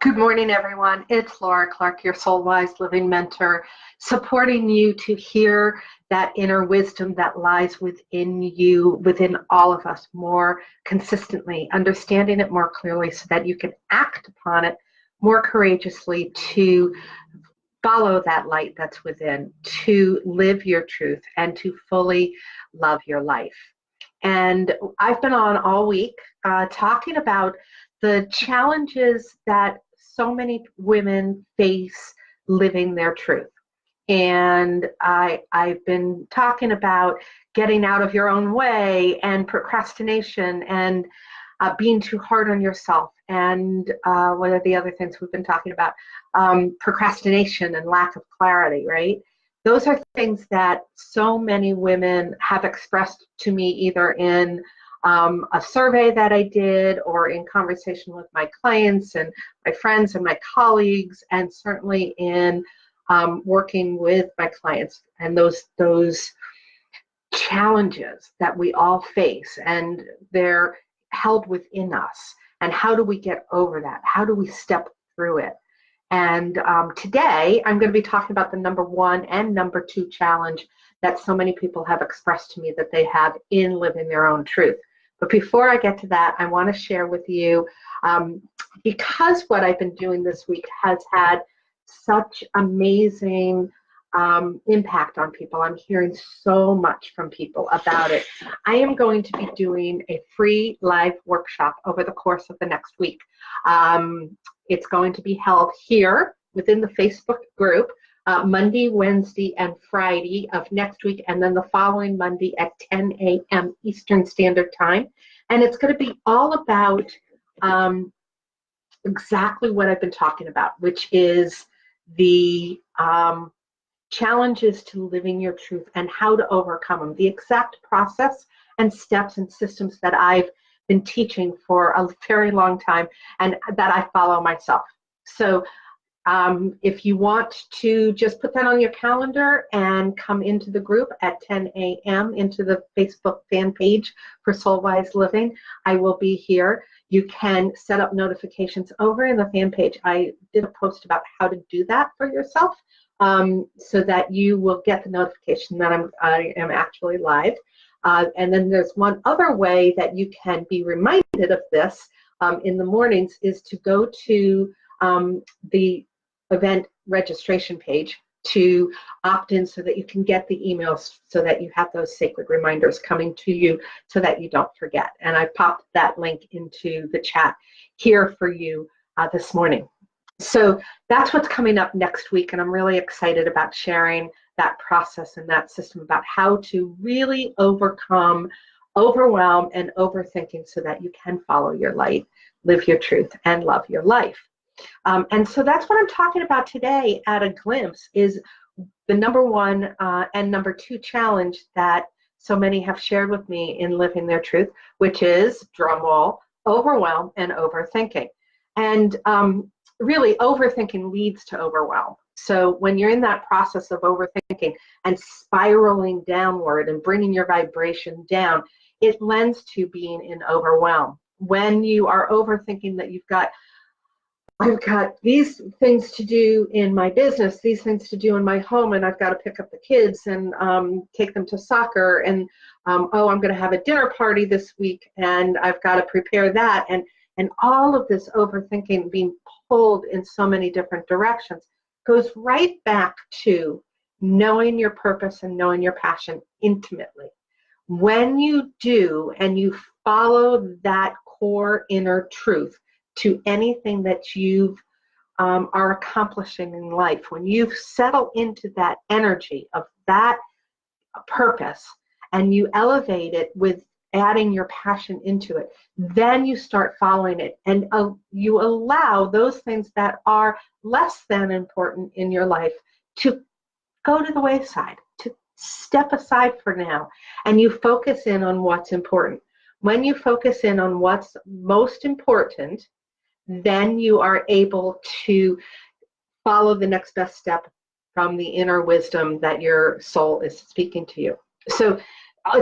Good morning, everyone. It's Laura Clark, your Soul Wise Living Mentor, supporting you to hear that inner wisdom that lies within you, within all of us, more consistently, understanding it more clearly so that you can act upon it more courageously to follow that light that's within, to live your truth, and to fully love your life. And I've been on all week talking about the challenges that so many women face living their truth. And I've been talking about getting out of your own way and procrastination and being too hard on yourself. And what are the other things we've been talking about? Procrastination and lack of clarity, right? Those are things that so many women have expressed to me either in a survey that I did or in conversation with my clients and my friends and my colleagues, and certainly in working with my clients, and those challenges that we all face, and they're held within us. And how do we get over that? How do we step through it? And today I'm going to be talking about the number one and number two challenge that so many people have expressed to me that they have in living their own truth. But before I get to that, I want to share with you, because what I've been doing this week has had such amazing impact on people. I'm hearing so much from people about it. I am going to be doing a free live workshop over the course of the next week. It's going to be held here within the Facebook group Monday, Wednesday, and Friday of next week, and then the following Monday at 10 a.m. Eastern Standard Time. And it's going to be all about exactly what I've been talking about, which is the challenges to living your truth and how to overcome them, the exact process and steps and systems that I've been teaching for a very long time and that I follow myself. So if you want to just put that on your calendar and come into the group at 10 a.m. into the Facebook fan page for Soul Wise Living, I will be here. You can set up notifications over in the fan page. I did a post about how to do that for yourself so that you will get the notification that I am actually live. And then there's one other way that you can be reminded of this in the mornings is to go to the event registration page to opt in so that you can get the emails so that you have those sacred reminders coming to you so that you don't forget. And I popped that link into the chat here for you this morning. So that's what's coming up next week, and I'm really excited about sharing that process and that system about how to really overcome overwhelm and overthinking so that you can follow your light, live your truth, and love your life. And so that's what I'm talking about today at a glimpse is the number one and number two challenge that so many have shared with me in living their truth, which is, drumroll, overwhelm and overthinking. And really, overthinking leads to overwhelm. So when you're in that process of overthinking and spiraling downward and bringing your vibration down, it lends to being in overwhelm. When you are overthinking that I've got these things to do in my business, these things to do in my home, and I've got to pick up the kids and take them to soccer, and oh, I'm going to have a dinner party this week, and I've got to prepare that, and all of this overthinking being pulled in so many different directions goes right back to knowing your purpose and knowing your passion intimately. When you do and you follow that core inner truth to anything that you are accomplishing in life, when you settle into that energy of that purpose and you elevate it with adding your passion into it, then you start following it and you allow those things that are less than important in your life to go to the wayside, to step aside for now, and you focus in on what's important. When you focus in on what's most important, then you are able to follow the next best step from the inner wisdom that your soul is speaking to you. So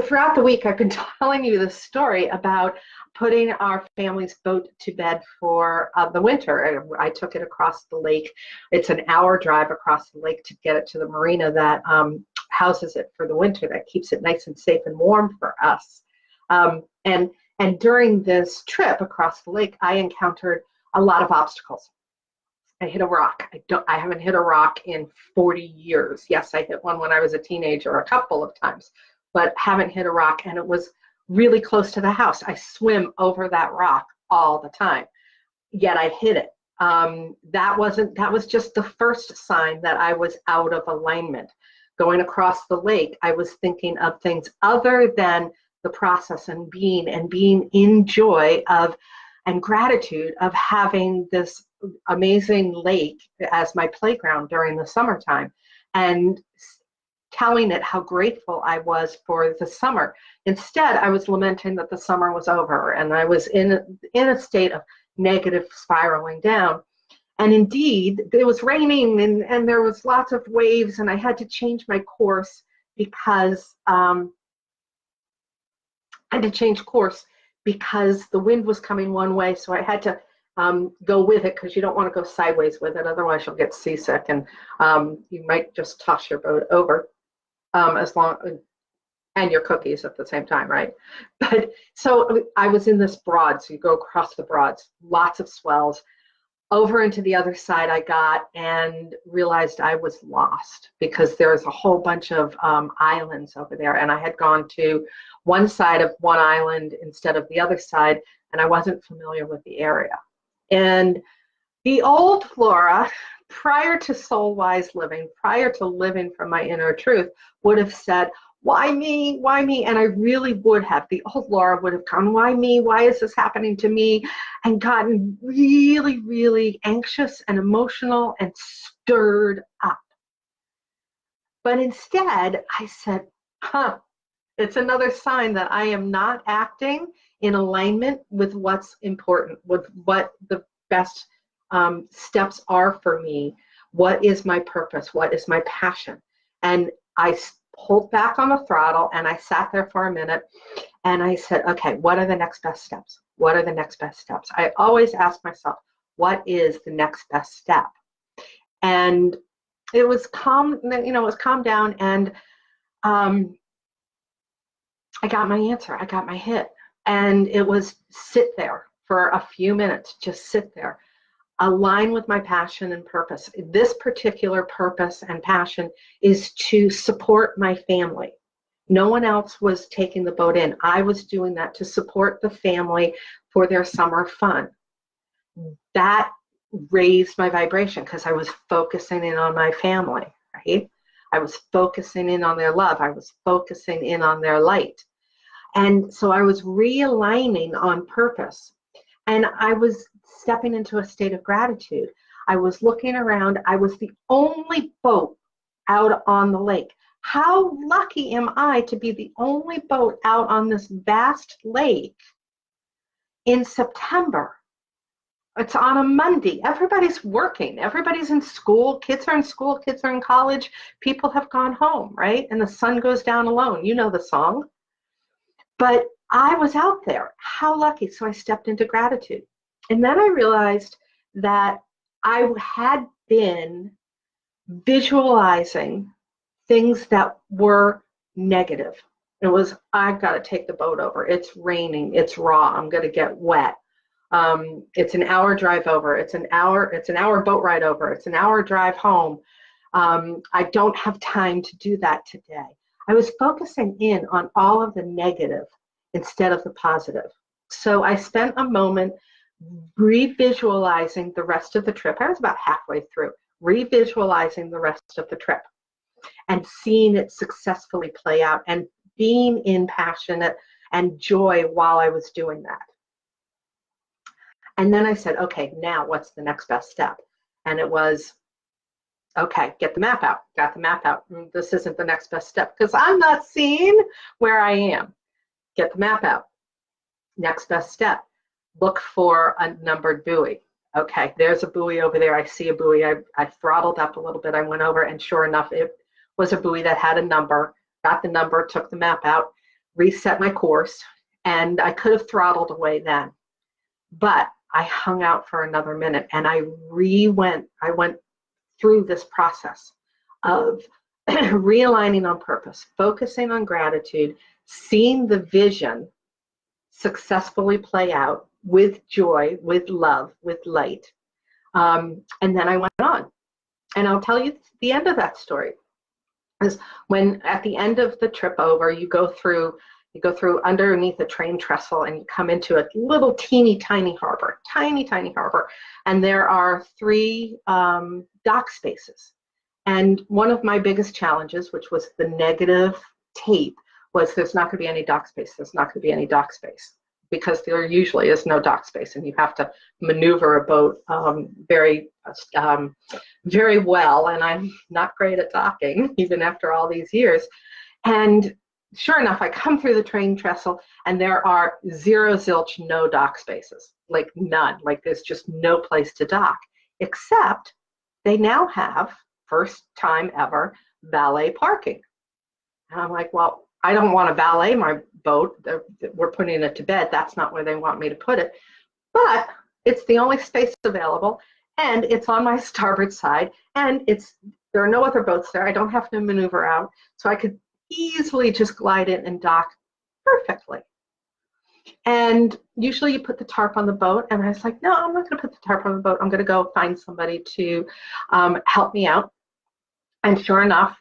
throughout the week, I've been telling you this story about putting our family's boat to bed for the winter. I took it across the lake. It's an hour drive across the lake to get it to the marina that houses it for the winter, that keeps it nice and safe and warm for us. And during this trip across the lake, I encountered a lot of obstacles. I hit a rock. I haven't hit a rock in 40 years. Yes, I hit one when I was a teenager a couple of times, but haven't hit a rock, and it was really close to the house. I swim over that rock all the time, yet I hit it. That was just the first sign that I was out of alignment. Going across the lake, I was thinking of things other than the process and being in joy of and gratitude of having this amazing lake as my playground during the summertime, and telling it how grateful I was for the summer. Instead, I was lamenting that the summer was over, and I was in a state of negative spiraling down. And indeed, it was raining, and there was lots of waves, and I had to change my course because the wind was coming one way, so I had to go with it, because you don't want to go sideways with it, otherwise you'll get seasick, and you might just toss your boat over, and your cookies at the same time, right? But so I was in this broad, so you go across the broads, lots of swells. Over into the other side I got, and realized I was lost, because there's a whole bunch of islands over there, and I had gone to one side of one island instead of the other side, and I wasn't familiar with the area. And the old Laura, prior to soul-wise living, prior to living from my inner truth, would have said, why me? Why me? And I really would have. The old Laura would have gone, why me? Why is this happening to me? And gotten really, really anxious and emotional and stirred up. But instead, I said, it's another sign that I am not acting in alignment with what's important, with what the best steps are for me. What is my purpose? What is my passion? And I pulled back on the throttle, and I sat there for a minute, and I said, okay, what are the next best steps? What are the next best steps? I always ask myself, what is the next best step? And it was calm, it was calmed down, and I got my answer. I got my hit. And it was sit there for a few minutes, just sit there, align with my passion and purpose. This particular purpose and passion is to support my family. No one else was taking the boat in. I was doing that to support the family for their summer fun. That raised my vibration, because I was focusing in on my family, right? I was focusing in on their love. I was focusing in on their light. And so I was realigning on purpose. And I was stepping into a state of gratitude. I was looking around. I was the only boat out on the lake. How lucky am I to be the only boat out on this vast lake in September? It's on a Monday. Everybody's working. Everybody's in school. Kids are in school. Kids are in college. People have gone home, right? And the sun goes down alone. You know the song. But I was out there. How lucky. So I stepped into gratitude. And then I realized that I had been visualizing things that were negative. It was, I've got to take the boat over. It's raining. It's raw. I'm going to get wet. It's an hour drive over. It's an hour boat ride over. It's an hour drive home. I don't have time to do that today. I was focusing in on all of the negative instead of the positive. So I spent a moment revisualizing the rest of the trip. I was about halfway through, revisualizing the rest of the trip and seeing it successfully play out and being in passion and joy while I was doing that. And then I said, okay, now what's the next best step? And it was, okay, get the map out. Got the map out. This isn't the next best step because I'm not seeing where I am. Get the map out. Next best step. Look for a numbered buoy. Okay, there's a buoy over there. I see a buoy. I throttled up a little bit. I went over, and sure enough, it was a buoy that had a number. Got the number, took the map out, reset my course, and I could have throttled away then, but I hung out for another minute, and I went through this process of realigning on purpose, focusing on gratitude, seeing the vision successfully play out with joy, with love, with light. And then I went on. And I'll tell you the end of that story is when at the end of the trip over, you go through underneath a train trestle and you come into a little tiny tiny harbor, and there are 3 dock spaces. And one of my biggest challenges, which was the negative tape, was there's not going to be any dock space. There's not going to be any dock space, because there usually is no dock space, and you have to maneuver a boat very well. And I'm not great at docking, even after all these years. And sure enough, I come through the train trestle, and there are zilch no dock spaces, like none. Like there's just no place to dock, except they now have, first time ever, valet parking. And I'm like, well, I don't want to valet my boat. We're putting it to bed. That's not where they want me to put it. But it's the only space available, and it's on my starboard side, and there are no other boats there. I don't have to maneuver out, so I could easily just glide in and dock perfectly. And usually you put the tarp on the boat, and I was like, no, I'm not going to put the tarp on the boat. I'm going to go find somebody to help me out. And sure enough,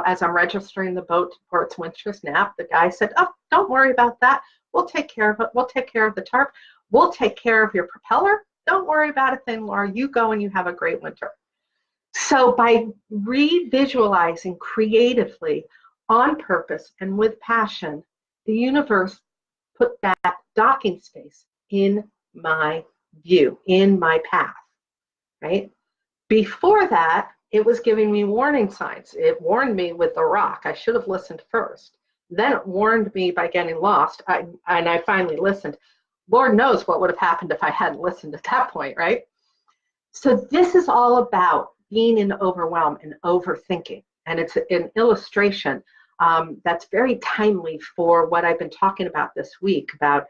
as I'm registering the boat for its winter nap, the guy said, oh, don't worry about that. We'll take care of it. We'll take care of the tarp. We'll take care of your propeller. Don't worry about a thing, Laura. You go and you have a great winter. So by revisualizing creatively, on purpose, and with passion, the universe put that docking space in my view, in my path, right? Before that, it was giving me warning signs. It warned me with the rock. I should have listened first. Then it warned me by getting lost, and I finally listened. Lord knows what would have happened if I hadn't listened at that point, right? So this is all about being in overwhelm and overthinking. And it's an illustration that's very timely for what I've been talking about this week, about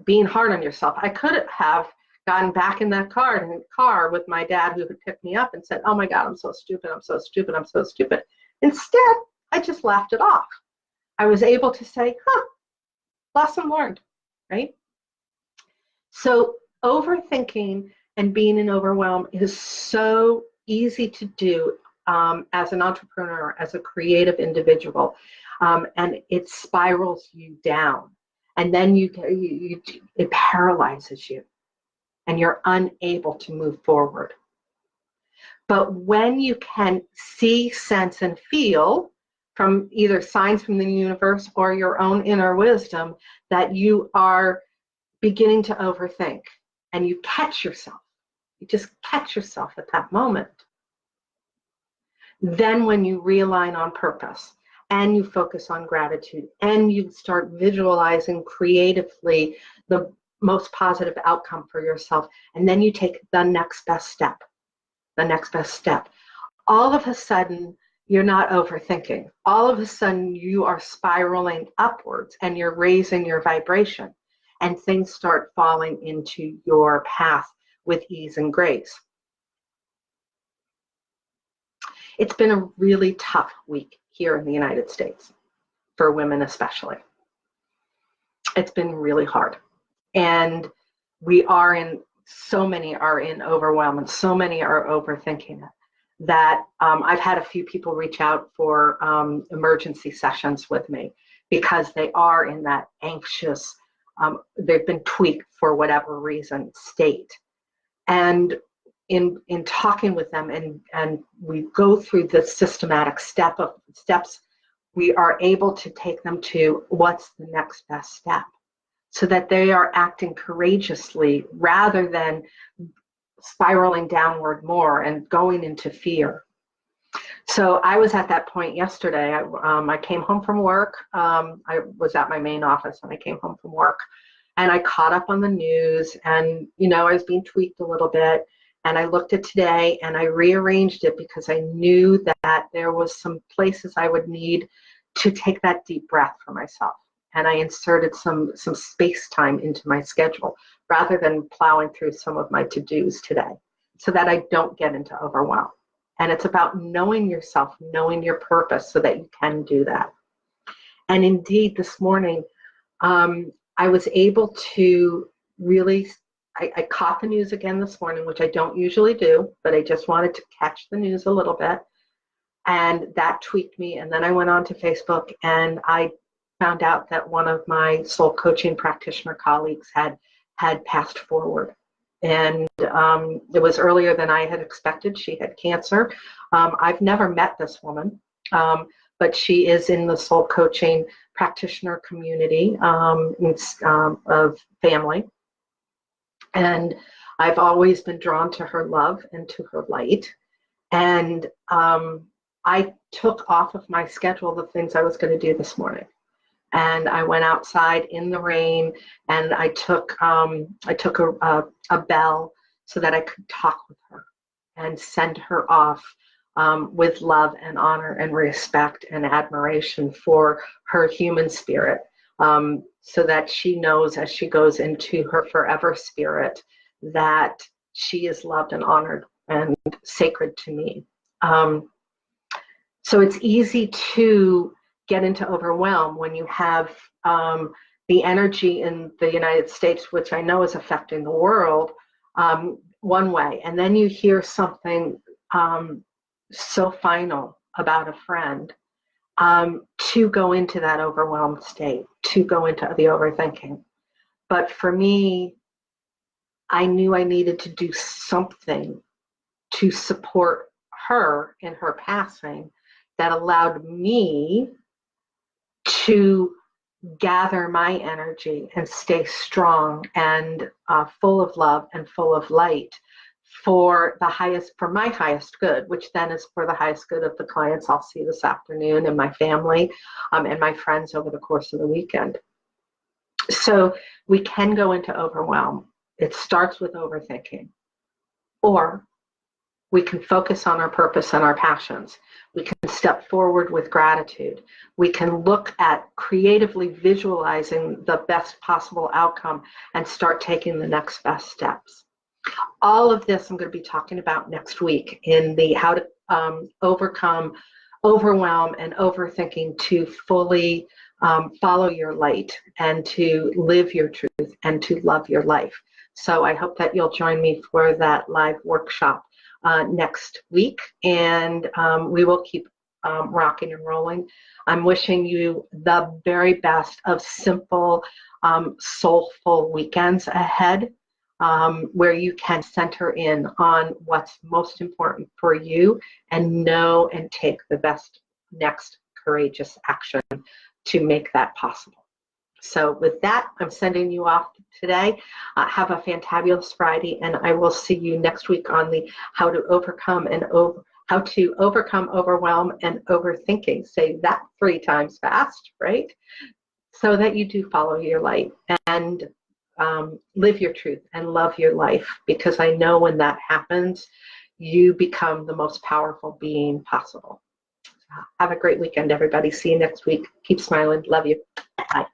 being hard on yourself. I could have gotten back in that car with my dad, who had picked me up, and said, oh my God, I'm so stupid, I'm so stupid, I'm so stupid. Instead, I just laughed it off. I was able to say, lesson learned, right? So overthinking and being in overwhelm is so easy to do as an entrepreneur, as a creative individual, and it spirals you down, and then it paralyzes you, and you're unable to move forward. But when you can see, sense, and feel from either signs from the universe or your own inner wisdom that you are beginning to overthink, and you catch yourself, you just catch yourself at that moment. Then when you realign on purpose, and you focus on gratitude, and you start visualizing creatively the most positive outcome for yourself, and then you take the next best step, all of a sudden you're not overthinking. All of a sudden you are spiraling upwards, and you're raising your vibration, and things start falling into your path with ease and grace. It's been a really tough week here in the United States, for women especially. It's been really hard. And so many are in overwhelm, and so many are overthinking it, that I've had a few people reach out for emergency sessions with me, because they are in that anxious, they've been tweaked for whatever reason, state. And in talking with them, and we go through the systematic steps, we are able to take them to what's the next best step, so that they are acting courageously rather than spiraling downward more and going into fear. So I was at that point yesterday. I came home from work. I was at my main office, and I came home from work, and I caught up on the news, and I was being tweaked a little bit. And I looked at today, and I rearranged it, because I knew that there was some places I would need to take that deep breath for myself. And I inserted some space time into my schedule rather than plowing through some of my to-dos today, so that I don't get into overwhelm. And it's about knowing yourself, knowing your purpose so that you can do that. And indeed, this morning, I was able to really, I caught the news again this morning, which I don't usually do, but I just wanted to catch the news a little bit. And that tweaked me. And then I went on to Facebook and I found out that one of my soul coaching practitioner colleagues had passed forward. And it was earlier than I had expected. She had cancer. I've never met this woman, but she is in the soul coaching practitioner community of family. And I've always been drawn to her love and to her light. And I took off of my schedule the things I was going to do this morning. And I went outside in the rain, and I took a bell so that I could talk with her and send her off with love and honor and respect and admiration for her human spirit, so that she knows as she goes into her forever spirit that she is loved and honored and sacred to me. So it's easy to get into overwhelm when you have the energy in the United States, which I know is affecting the world, one way, and then you hear something so final about a friend, to go into that overwhelmed state, to go into the overthinking. But for me, I knew I needed to do something to support her in her passing that allowed me to gather my energy and stay strong and full of love and full of light for my highest good, which then is for the highest good of the clients I'll see this afternoon and my family and my friends over the course of the weekend. So we can go into overwhelm. It starts with overthinking. Or we can focus on our purpose and our passions. We can step forward with gratitude. We can look at creatively visualizing the best possible outcome and start taking the next best steps. All of this I'm going to be talking about next week in the how to overcome overwhelm and overthinking to fully follow your light and to live your truth and to love your life. So I hope that you'll join me for that live workshop next week, and we will keep rocking and rolling. I'm wishing you the very best of simple, soulful weekends ahead, where you can center in on what's most important for you and know and take the best next courageous action to make that possible. So with that, I'm sending you off today. Have a fantabulous Friday, and I will see you next week on the how to overcome overwhelm and overthinking. Say that 3 times fast, right? So that you do follow your light and live your truth and love your life, because I know when that happens, you become the most powerful being possible. Have a great weekend, everybody. See you next week. Keep smiling. Love you. Bye.